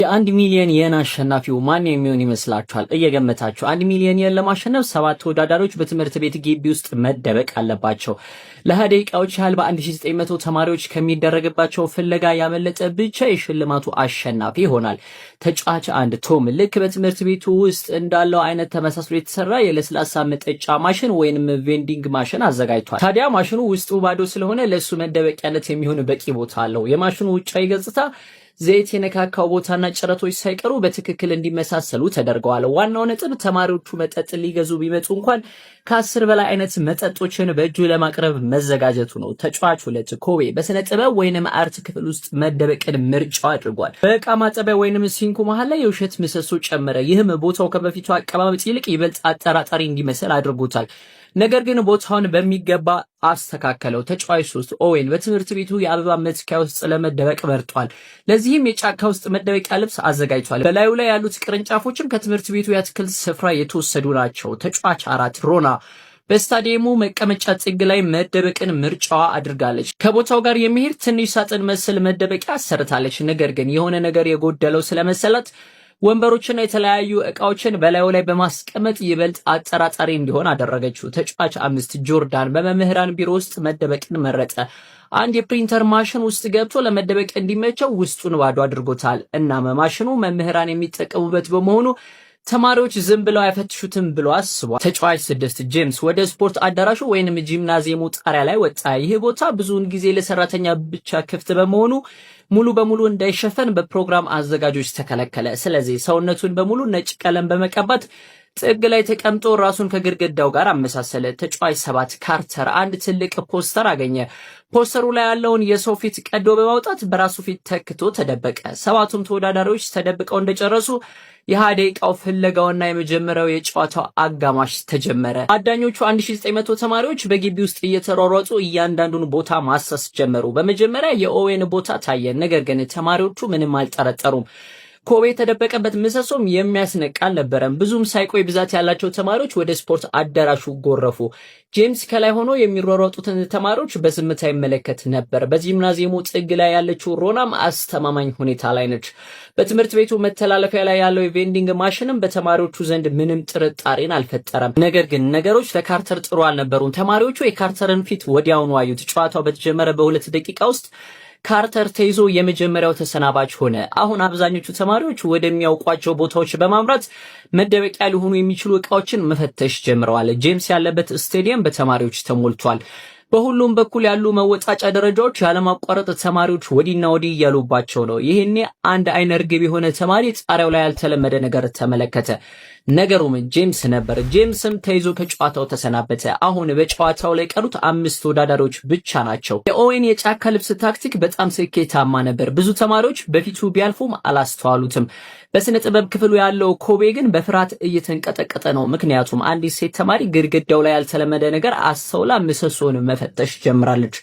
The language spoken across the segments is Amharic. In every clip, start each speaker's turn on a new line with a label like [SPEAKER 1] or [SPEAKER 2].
[SPEAKER 1] የ1 ሚሊዮን የን አሸናፊው ማን የሚሆን ይመስላችኋል? እየገመታችሁ 1 ሚሊዮን የን ለማሸነፍ 7 ተወዳዳሪዎች በትምህርት ቤት ግቢ ውስጥ መደበቅ አለባቸው። ለ20 ደቂቃዎች ያህል በ1900 ተማሪዎች ከሚደረግባቸው ፍለጋ ያመለጠ ብቻ የሽልማቱ አሸናፊ ይሆናል። ተጫዋች 1 ቶም ልክ በትምህርት ቤቱ ውስጥ እንዳለው አይነት ተመሳስሎ የተሰራ የለስላሳ መጠጫ ማሽን ወይንም ቬንዲንግ ማሽን አዘጋጅቷል። ታዲያ ማሽኑ ውስጡ ባዶ ስለሆነ ለሱ መደበቂያነት የሚሆን በቂ ቦታ አለው። የማሽኑ ውጫዊ ገጽታ ዘይት የነካካው ቦታና ጭረቶች ሳይቀሩ በትክክል እንዲመሳሰሉ ተደርገዋል። ዋናው ነጥብ ተማሪዎቹ መጠጥ ሊገዙ ቢመጡ እንኳን ከ10 በላይ አይነት መጠጦችን በእጁ ለማቅረብ መዘጋጀቱ ነው። ተጫዋች 2 ኮቤ በስነ ጥበብ ወይንም አርት ክፍል ውስጥ መደበቅን ምርጫው አድርጓል። በእቃ ማጠቢያ ወይንም ሲንኩ መሃል ላይ የውሸት ምሰሶ ጨመረ። ይህም ቦታው ከበፊቱ አቀማመጥ ይልቅ ይበልጥ አጠራጣሪ እንዲመስል አድርጎታል። ነገር ግን ቦታውን በሚገባ አስተካከለው። ተጫዋች 3 ኦዌን በትምህርት ቤቱ የአበባ መትኪያ ውስጥ ለመደበቅ መርጧል። ለዚህም የጫካ ውስጥ መደበቂያ ልብስ አዘጋጅቷል። በላዩ ላይ ያሉት ቅርንጫፎችም ከትምህርት ቤቱ የአትክልት ስፍራ የተወሰዱ ናቸው። ተጫዋች 4 ሮና በስታዲየሙ መቀመጫ ጥግ ላይ መደበቅን ምርጫዋ አድርጋለች። ከቦታው ጋር የሚሄድ ትንሽ ሳጥን መሰል መደበቂያ አሰርታለች። ነገር ግን የሆነ ነገር የጎደለው ስለመሰላት ወንበሮችና የተለያዩ እቃዎችን በላዩ ላይ በማስቀመጥ ይበልጥ አጠራጣሪ እንዲሆን አደረገችው። ተጫዋች 5 ጆርዳን በመምህራን ቢሮ ውስጥ መደበቅን መረጠ። አንድ የፕሪንተር ማሽን ውስጥ ገብቶ ለመደበቅ እንዲመቸው ውስጡን ባዶ አድርጎታል። እናም ማሽኑ መምህራን የሚጠቀሙበት በመሆኑ ተማሪዎች ዝም ብለው አይፈትሹትም ብሎ አስቧል። ተጫዋች 6 ጄምስ ወደ ስፖርት አዳራሹ ወይንም ጂምናዚየሙ ጣሪያ ላይ ወጣ። ይህ ቦታ ብዙውን ጊዜ ለሰራተኛ ብቻ ክፍት በመሆኑ ሙሉ በሙሉ እንዳይሸፈን በፕሮግራም አዘጋጆች ተከለከለ። ስለዚህ ሰውነቱን በሙሉ ነጭ ቀለም በመቀባት ጥግ ላይ ተቀምጦ ራሱን ከግድግዳው ጋር አመሳሰለ። ተጫዋች 7 ካርተር አንድ ትልቅ ፖስተር አገኘ። ፖስተሩ ላይ ያለውን የሰው ፊት ቀዶ በማውጣት በራሱ ፊት ተክቶ ተደበቀ። 7ቱም ተወዳዳሪዎች ተደብቀው እንደጨረሱ የ20 ደቂቃው ፍለጋውና የመጀመሪያው የጨዋታው አጋማሽ ተጀመረ። አዳኞቹ 1900 ተማሪዎች በግቢ ውስጥ እየተሯሯጡ እያንዳንዱን ቦታ ማሰስ ጀመሩ። በመጀመሪያ የኦዌን ቦታ ታየ። ነገር ግን ተማሪዎቹ ምንም አልጠረጠሩም። ኮቤ የተደበቀበት ምሰሶም የሚያስነቃ አልነበረም። ብዙም ሳይቆይ ብዛት ያላቸው ተማሪዎች ወደ ስፖርት አዳራሹ ጎረፉ። ጄምስ ከላይ ሆኖ የሚሯሯጡትን ተማሪዎች በዝምታ ይመለከት ነበር። በጂምናዚየሙ ጥግ ላይ ያለችው ሮናም አስተማማኝ ሁኔታ ላይ ነች። በትምህርት ቤቱ መተላለፊያ ላይ ያለው የቬንዲንግ ማሽንም በተማሪዎቹ ዘንድ ምንም ጥርጣሬን አልፈጠረም። ነገር ግን ነገሮች ለካርተር ጥሩ አልነበሩም። ተማሪዎቹ የካርተርን ፊት ወዲያውኑ አዩት። ጨዋታው በተጀመረ በ2 ደቂቃ ውስጥ ካርተር ተይዞ የመጀመሪያው ተሰናባች ሆነ። አሁን አብዛኞቹ ተማሪዎች ወደሚያውቋቸው ቦታዎች በማምራት መደበቂያ ሊሆኑ የሚችሉ እቃዎችን መፈተሽ ጀምረዋል። ጄምስ ያለበት ስቴዲየም በተማሪዎች ተሞልቷል። በሁሉም በኩል ያሉ መወጣጫ ደረጃዎች ያለማቋረጥ ተማሪዎች ወዲና ወዲህ እያሉባቸው ነው። ይሄኔ አንድ አይነ ርግብ የሆነ ተማሪ ጣሪያው ላይ ያልተለመደ ነገር ተመለከተ። ነገሩም ጄምስ ነበር። ጄምስም ተይዞ ከጨዋታው ተሰናበተ። አሁን በጨዋታው ላይ ቀሩት 5 ተወዳዳሪዎች ብቻ ናቸው። የኦዌን የጫካ ልብስ ታክቲክ በጣም ስኬታማ ነበር። ብዙ ተማሪዎች በፊቱ ቢያልፉም አላስተዋሉትም። በስነ ጥበብ ክፍሉ ያለው ኮቤ ግን በፍርሃት እየተንቀጠቀጠ ነው። ምክንያቱም አንዲት ሴት ተማሪ ግድግዳው ላይ ያልተለመደ ነገር አስተውላ ምሰሶን መፈተሽ ጀምራለች።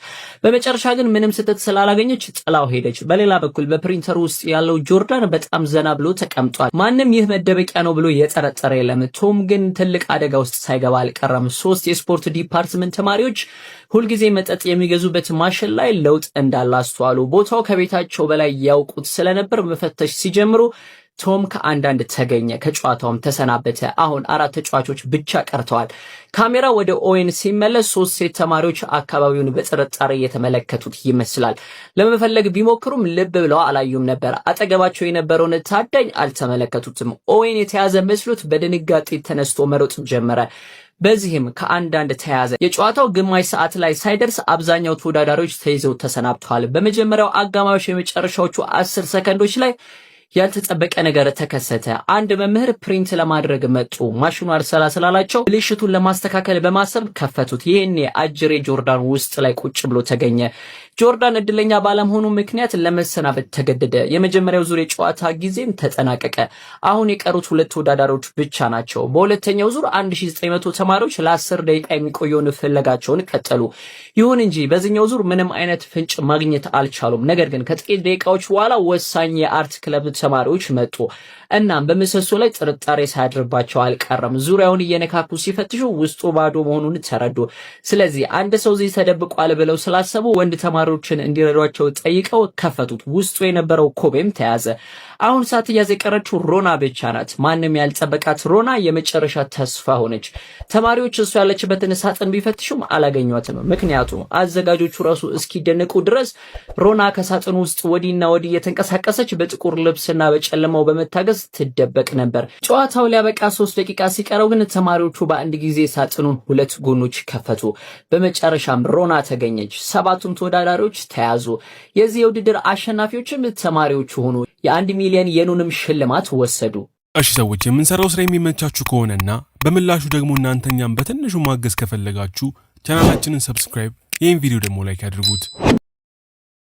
[SPEAKER 1] በመጨረሻ ግን ምንም ስህተት ስላላገኘች ጥላው ሄደች። በሌላ በኩል በፕሪንተር ውስጥ ያለው ጆርዳን በጣም ዘና ብሎ ተቀምጧል። ማንም ይህ መደበቂያ ነው ብሎ የጠረጠረ የለም። ቶም ግን ትልቅ አደጋ ውስጥ ሳይገባ አልቀረም። 3 የስፖርት ዲፓርትመንት ተማሪዎች ሁልጊዜ መጠጥ የሚገዙበት ማሽን ላይ ለውጥ እንዳለ አስተዋሉ። ቦታው ከቤታቸው በላይ ያውቁት ስለነበር መፈተሽ ሲጀምሩ ቶም ከአንዳንድ ተገኘ። ከጨዋታውም ተሰናበተ። አሁን 4 ተጫዋቾች ብቻ ቀርተዋል። ካሜራ ወደ ኦዌን ሲመለስ 3 ሴት ተማሪዎች አካባቢውን በጥርጣሬ የተመለከቱት ይመስላል። ለመፈለግ ቢሞክሩም ልብ ብለው አላዩም ነበር። አጠገባቸው የነበረውን ታዳኝ አልተመለከቱትም። ኦዌን የተያዘ መስሎት በድንጋጤ ተነስቶ መሮጥ ጀመረ። በዚህም ከአንዳንድ ተያዘ። የጨዋታው ግማሽ ሰዓት ላይ ሳይደርስ አብዛኛው ተወዳዳሪዎች ተይዘው ተሰናብተዋል። በመጀመሪያው አጋማሽ የመጨረሻዎቹ 10 ሰከንዶች ላይ ያልተጠበቀ ነገር ተከሰተ። አንድ መምህር ፕሪንት ለማድረግ መጡ። ማሽኑ አልሰራ ስላላቸው ብልሽቱን ለማስተካከል በማሰብ ከፈቱት። ይሄኔ አጅሬ ጆርዳን ውስጥ ላይ ቁጭ ብሎ ተገኘ። ጆርዳን እድለኛ ባለመሆኑ ምክንያት ለመሰናበት ተገደደ። የመጀመሪያው ዙር የጨዋታ ጊዜም ተጠናቀቀ። አሁን የቀሩት 2 ተወዳዳሪዎች ብቻ ናቸው። በሁለተኛው ዙር 1900 ተማሪዎች ለ10 ደቂቃ የሚቆየውን ፍለጋቸውን ቀጠሉ። ይሁን እንጂ በዚህኛው ዙር ምንም አይነት ፍንጭ ማግኘት አልቻሉም። ነገር ግን ከጥቂት ደቂቃዎች በኋላ ወሳኝ የአርት ክለብ ተማሪዎች መጡ። እናም በምሰሶ ላይ ጥርጣሬ ሳያድርባቸው አልቀረም። ዙሪያውን እየነካኩ ሲፈትሹ ውስጡ ባዶ መሆኑን ተረዱ። ስለዚህ አንድ ሰው እዚህ ተደብቋል ብለው ስላሰቡ ወንድ ተማሪ ተማሪዎችን እንዲረዷቸው ጠይቀው ከፈቱት። ውስጡ የነበረው ኮቤም ተያዘ። አሁን ሳትያዝ የቀረችው ሮና ብቻ ናት። ማንም ያልጠበቃት ሮና የመጨረሻ ተስፋ ሆነች። ተማሪዎች እሷ ያለችበትን ሳጥን ቢፈትሹም አላገኟትም። ምክንያቱም አዘጋጆቹ ራሱ እስኪደነቁ ድረስ ሮና ከሳጥኑ ውስጥ ወዲና ወዲህ የተንቀሳቀሰች በጥቁር ልብስና በጨለማው በመታገዝ ትደበቅ ነበር። ጨዋታው ሊያበቃ 3 ደቂቃ ሲቀረው ግን ተማሪዎቹ በአንድ ጊዜ ሳጥኑን 2 ጎኖች ከፈቱ። በመጨረሻም ሮና ተገኘች። 7ቱም ተወዳዳሪዎች ተያዙ። የዚህ የውድድር አሸናፊዎችም ተማሪዎቹ ሆኑ። የ1 ሚሊዮን የኑንም ሽልማት ወሰዱ።
[SPEAKER 2] እሺ ሰዎች የምንሰራው ስራ የሚመቻችሁ ከሆነና በምላሹ ደግሞ እናንተኛም በትንሹ ማገዝ ከፈለጋችሁ ቻናላችንን ሰብስክራይብ፣ ይህን ቪዲዮ ደግሞ ላይክ አድርጉት።